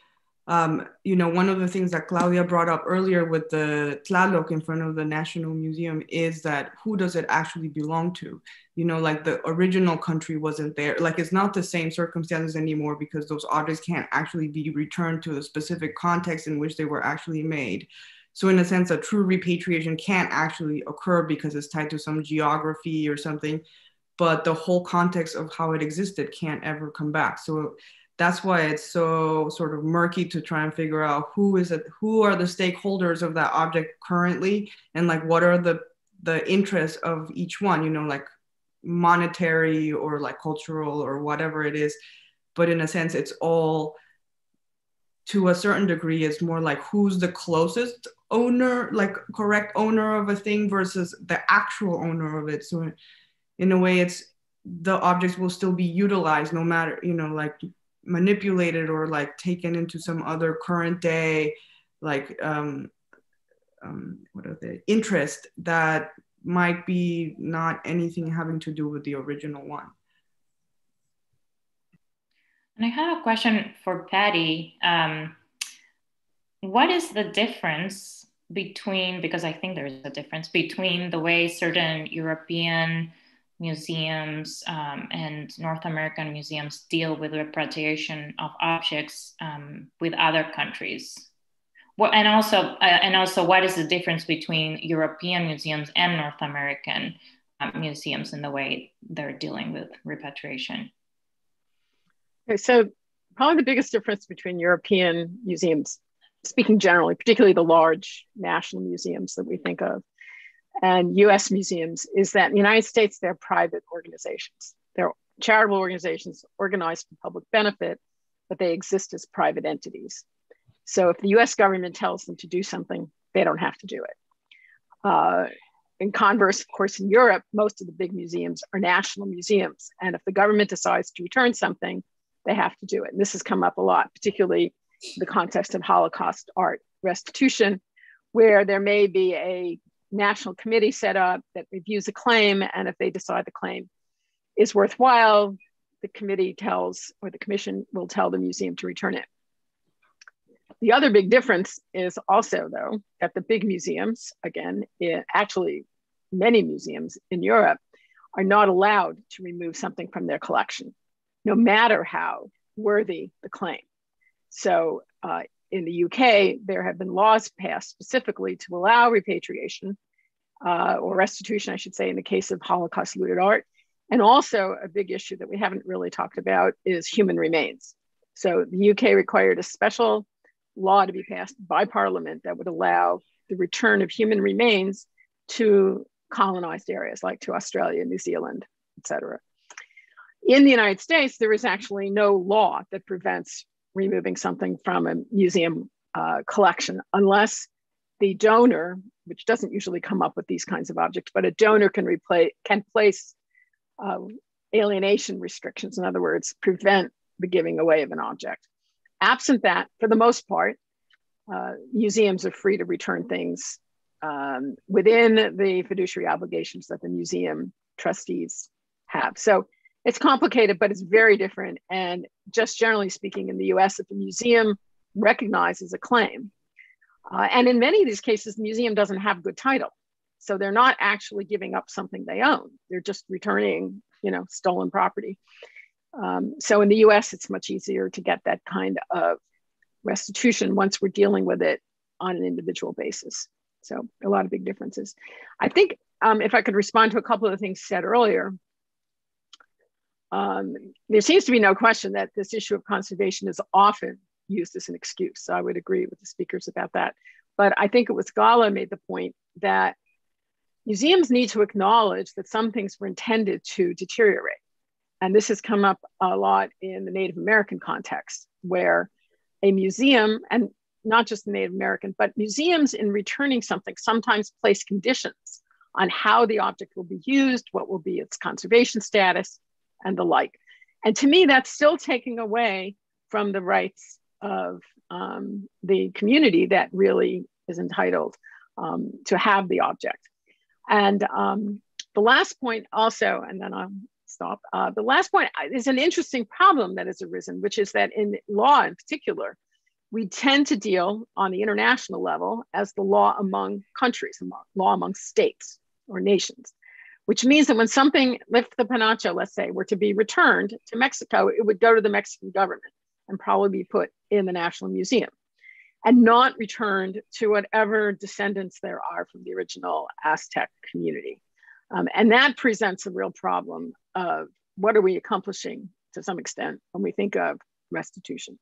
you know, one of the things that Claudia brought up earlier with the Tlaloc in front of the National Museum is that who does it actually belong to? You know, like the original country wasn't there. Like it's not the same circumstances anymore because those objects can't actually be returned to the specific context in which they were actually made. So in a sense, a true repatriation can't actually occur because it's tied to some geography or something, but the whole context of how it existed can't ever come back. So that's why it's so sort of murky to try and figure out who are the stakeholders of that object currently, and like what are the interests of each one, you know, like monetary or like cultural or whatever it is. But in a sense, it's all, to a certain degree, is more like who's the closest owner, like correct owner of a thing versus the actual owner of it. So in a way, it's the objects will still be utilized no matter, you know, like manipulated or like taken into some other current day, like what are the interest that might be not anything having to do with the original one. And I have a question for Patty. What is the difference between, because I think there's a difference between the way certain European museums and North American museums deal with repatriation of objects with other countries. Well, and also, what is the difference between European museums and North American museums in the way they're dealing with repatriation? Okay, so probably the biggest difference between European museums, speaking generally, particularly the large national museums that we think of, and US museums, is that in the United States, they're private organizations. They're charitable organizations organized for public benefit, but they exist as private entities. So if the US government tells them to do something, they don't have to do it. In converse, of course, in Europe, most of the big museums are national museums. And if the government decides to return something, they have to do it. And this has come up a lot, particularly in the context of Holocaust art restitution, where there may be a national committee set up that reviews a claim. And if they decide the claim is worthwhile, the committee tells, or the commission will tell the museum to return it. The other big difference is also, though, that the big museums, again, actually many museums in Europe, are not allowed to remove something from their collection, no matter how worthy the claim. So in the UK, there have been laws passed specifically to allow repatriation or restitution, I should say, in the case of Holocaust looted art. And also a big issue that we haven't really talked about is human remains. So the UK required a special law to be passed by Parliament that would allow the return of human remains to colonized areas like to Australia, New Zealand, et cetera. In the United States, there is actually no law that prevents removing something from a museum collection unless the donor, which doesn't usually come up with these kinds of objects, but a donor can place alienation restrictions. In other words, prevent the giving away of an object. Absent that, for the most part, museums are free to return things within the fiduciary obligations that the museum trustees have. So it's complicated, but it's very different. And just generally speaking, in the US, if a museum recognizes a claim, and in many of these cases, the museum doesn't have good title. So they're not actually giving up something they own. They're just returning, stolen property. So in the US, it's much easier to get that kind of restitution once we're dealing with it on an individual basis. So a lot of big differences. I think if I could respond to a couple of the things said earlier, there seems to be no question that this issue of conservation is often used as an excuse. So I would agree with the speakers about that. But I think it was Gala made the point that museums need to acknowledge that some things were intended to deteriorate. And this has come up a lot in the Native American context, where a museum, and not just the Native American, but museums in returning something sometimes place conditions on how the object will be used, what will be its conservation status, and the like. And to me, that's still taking away from the rights of the community that really is entitled to have the object. And the last point also, and then I'll stop. The last point is an interesting problem that has arisen, which is that in law in particular, we tend to deal on the international level as the law among countries, law among states or nations, which means that when something, if the Penacho, let's say, were to be returned to Mexico, it would go to the Mexican government and probably be put in the National Museum and not returned to whatever descendants there are from the original Aztec community. And that presents a real problem of what are we accomplishing to some extent when we think of restitution.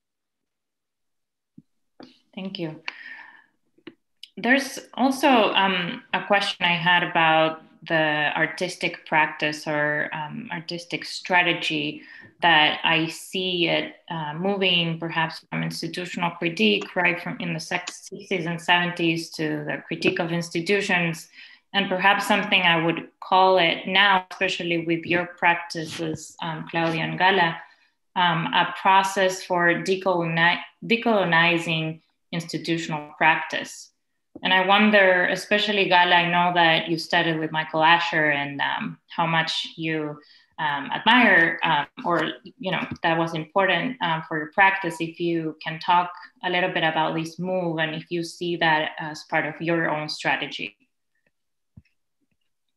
Thank you. There's also a question I had about the artistic practice or artistic strategy that I see it moving perhaps from institutional critique, right from in the 60s and 70s to the critique of institutions, and perhaps something I would call it now, especially with your practices, Claudia and Gala, a process for decolonizing institutional practice. And I wonder, especially Gala, I know that you studied with Michael Asher and how much you admire, or that was important for your practice. If you can talk a little bit about this move and if you see that as part of your own strategy.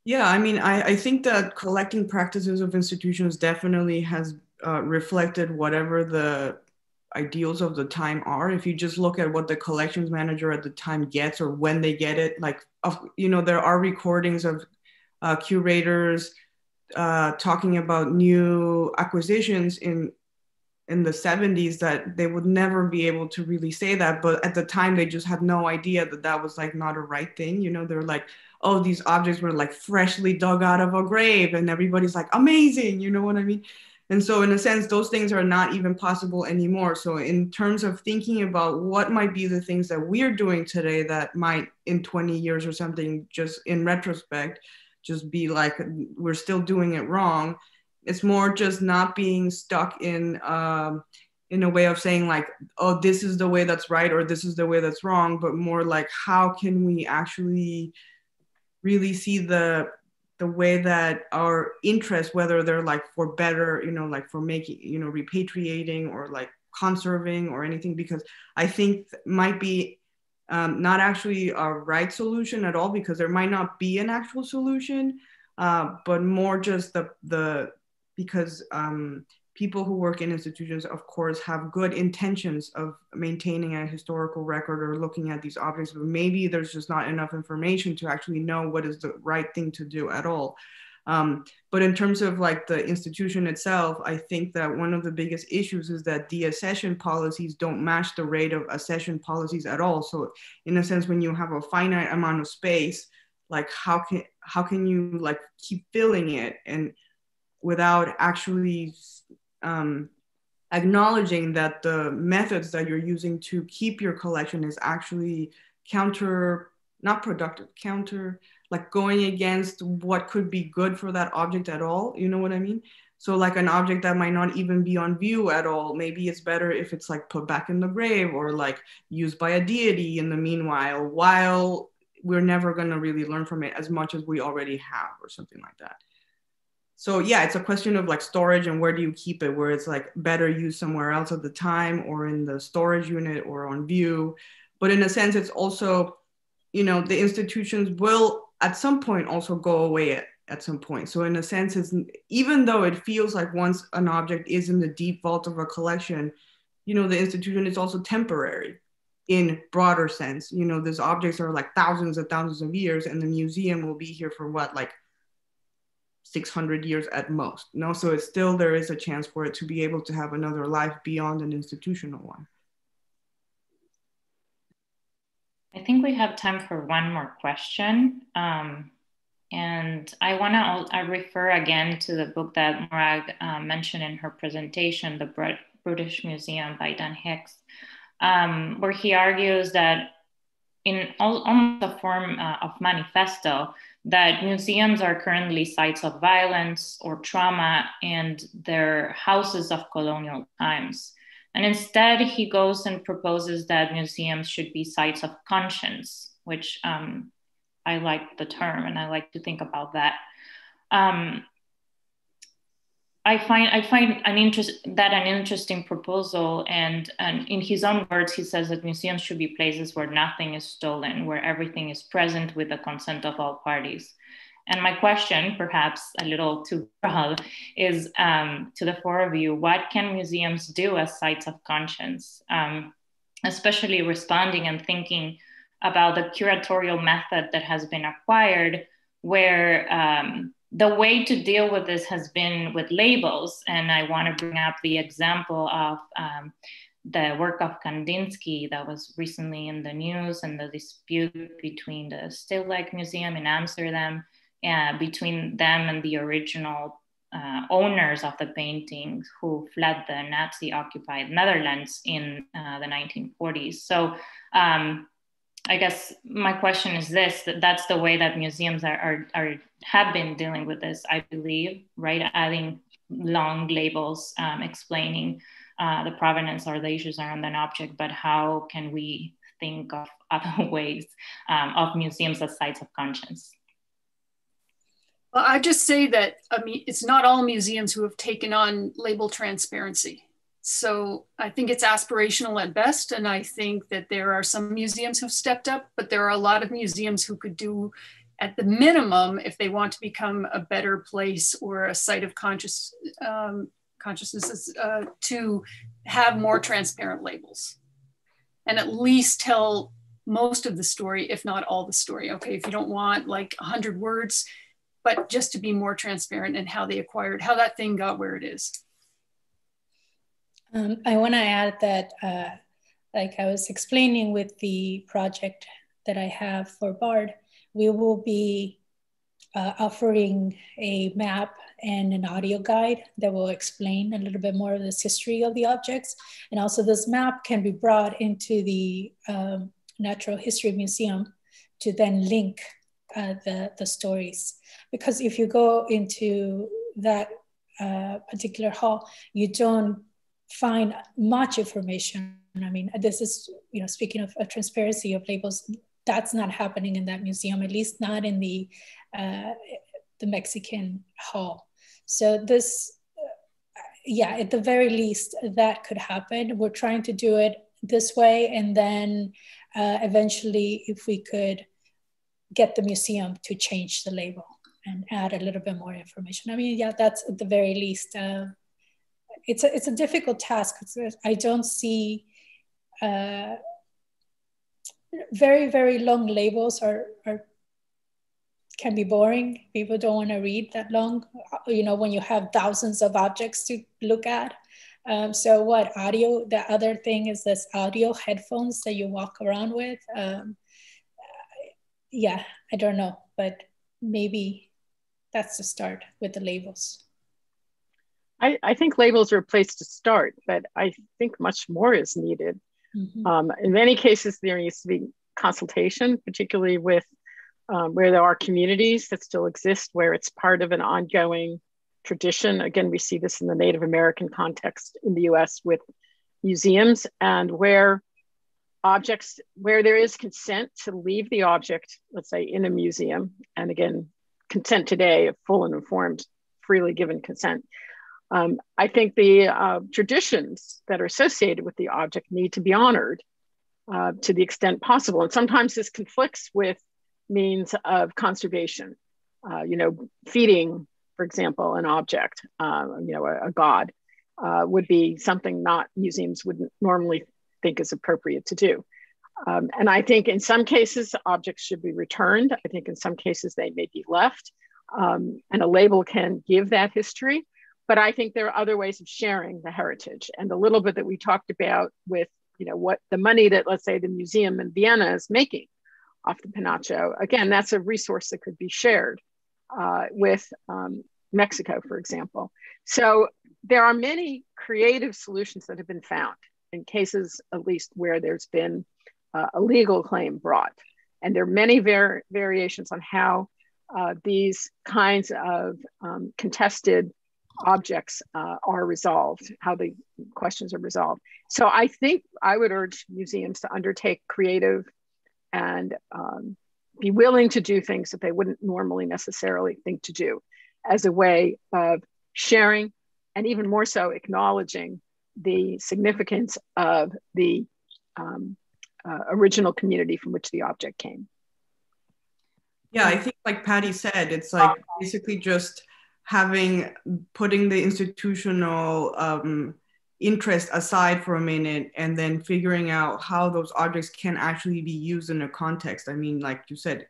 Yeah, I mean, I think that collecting practices of institutions definitely has reflected whatever the ideals of the time are. If you just look at what the collections manager at the time gets or when they get it, like, there are recordings of curators talking about new acquisitions in the 70s that they would never be able to really say that, but at the time they just had no idea that that was like not a right thing. They're like, oh, these objects were like freshly dug out of a grave, and everybody's like, amazing, you know what I mean? And so in a sense, those things are not even possible anymore. So in terms of thinking about what might be the things that we're doing today that might in 20 years or something, just in retrospect, just be like, we're still doing it wrong. It's more just not being stuck in a way of saying like, oh, this is the way that's right, or this is the way that's wrong, but more like, how can we actually really see the way that our interests, whether they're like for better, like for making, repatriating or like conserving or anything, because I think might be not actually a right solution at all, because there might not be an actual solution, but more just because people who work in institutions, of course, have good intentions of maintaining a historical record or looking at these objects, but maybe there's just not enough information to actually know what is the right thing to do at all. But in terms of like the institution itself, I think that one of the biggest issues is that deaccession policies don't match the rate of accession policies at all. So in a sense, when you have a finite amount of space, like how can you like keep filling it and without actually acknowledging that the methods that you're using to keep your collection is actually not productive, like going against what could be good for that object at all. You know what I mean? So like an object that might not even be on view at all, maybe it's better if it's like put back in the grave or like used by a deity in the meanwhile, while we're never gonna really learn from it as much as we already have or something like that. So yeah, it's a question of like storage and where do you keep it, where it's like better used somewhere else at the time or in the storage unit or on view. But in a sense, it's also, the institutions will at some point also go away at some point. So in a sense, it's, even though it feels like once an object is in the deep vault of a collection, the institution is also temporary in broader sense. These objects are like thousands and thousands of years, and the museum will be here for what, like 600 years at most. So it's still, there is a chance for it to be able to have another life beyond an institutional one. I think we have time for one more question. And I want to refer again to the book that Morag mentioned in her presentation, The British Museum by Dan Hicks, where he argues that in almost a form of manifesto, that museums are currently sites of violence or trauma, and they're houses of colonial times. And instead, he goes and proposes that museums should be sites of conscience, which I like the term, and I like to think about that. I find an interesting proposal, and in his own words, he says that museums should be places where nothing is stolen, where everything is present with the consent of all parties. And my question, perhaps a little too broad, is to the four of you: what can museums do as sites of conscience, especially responding and thinking about the curatorial method that has been acquired, where the way to deal with this has been with labels. And I want to bring up the example of the work of Kandinsky that was recently in the news, and the dispute between the Stedelijk Museum in Amsterdam, between them and the original owners of the paintings who fled the Nazi-occupied Netherlands in the 1940s. So I guess my question is this: that's the way that museums have been dealing with this, I believe, right? Adding long labels explaining the provenance or the issues around an object, but how can we think of other ways of museums as sites of conscience? Well, I just say that, I mean, it's not all museums who have taken on label transparency. So I think it's aspirational at best. And I think that there are some museums who've stepped up, but there are a lot of museums who could do at the minimum, if they want to become a better place or a site of consciousnesses, to have more transparent labels and at least tell most of the story, if not all the story. Okay, if you don't want like 100 words, but just to be more transparent in how they acquired, how that thing got where it is. I want to add that, like I was explaining with the project that I have for BARD, we will be offering a map and an audio guide that will explain a little bit more of this history of the objects. And also this map can be brought into the Natural History Museum to then link the stories. Because if you go into that particular hall, you don't find much information. I mean, this is, you know, speaking of transparency of labels, that's not happening in that museum, at least not in the Mexican hall. So this, yeah, at the very least, that could happen. We're trying to do it this way, and then eventually, if we could get the museum to change the label and add a little bit more information. I mean, yeah, that's at the very least. It's a difficult task. I don't see very, very long labels can be boring. People don't want to read that long, you know, when you have thousands of objects to look at. So what audio, the other thing is this audio headphones that you walk around with. Yeah, I don't know, but maybe that's the start with the labels. I think labels are a place to start, but I think much more is needed. Mm-hmm. In many cases, there needs to be consultation, particularly with where there are communities that still exist, where it's part of an ongoing tradition. Again, we see this in the Native American context in the US with museums, and where objects, where there is consent to leave the object, let's say in a museum, and again, consent today, full and informed, freely given consent. I think the traditions that are associated with the object need to be honored to the extent possible. And sometimes this conflicts with means of conservation. You know, feeding, for example, an object, you know, a god, would be something not museums wouldn't normally think is appropriate to do. And I think in some cases, objects should be returned. I think in some cases they may be left, and a label can give that history. But I think there are other ways of sharing the heritage. And the little bit that we talked about with, you know, what the money that, let's say, the museum in Vienna is making off the Penacho, again, that's a resource that could be shared with Mexico, for example. So there are many creative solutions that have been found in cases, at least, where there's been a legal claim brought. And there are many variations on how these kinds of contested objects are resolved, how the questions are resolved. So I think I would urge museums to undertake creative and be willing to do things that they wouldn't normally necessarily think to do, as a way of sharing and even more so acknowledging the significance of the original community from which the object came. Yeah, I think like Patty said, it's like basically just putting the institutional interest aside for a minute and then figuring out how those objects can actually be used in a context. I mean, like you said,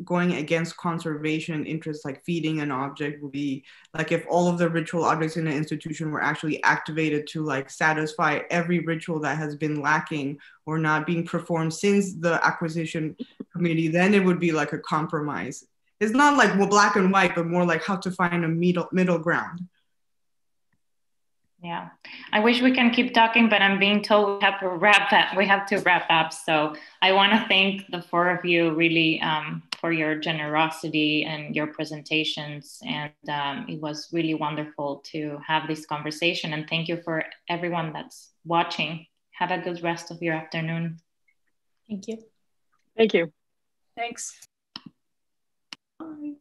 going against conservation interests, like feeding an object would be like if all of the ritual objects in an institution were actually activated to like satisfy every ritual that has been lacking or not being performed since the acquisition committee, then it would be like a compromise. It's not like well, black and white, but more like how to find a middle ground. Yeah, I wish we can keep talking, but I'm being told we have to wrap up. We have to wrap up. So I want to thank the four of you really for your generosity and your presentations. And it was really wonderful to have this conversation. And thank you for everyone that's watching. Have a good rest of your afternoon. Thank you. Thank you. Thanks. Bye.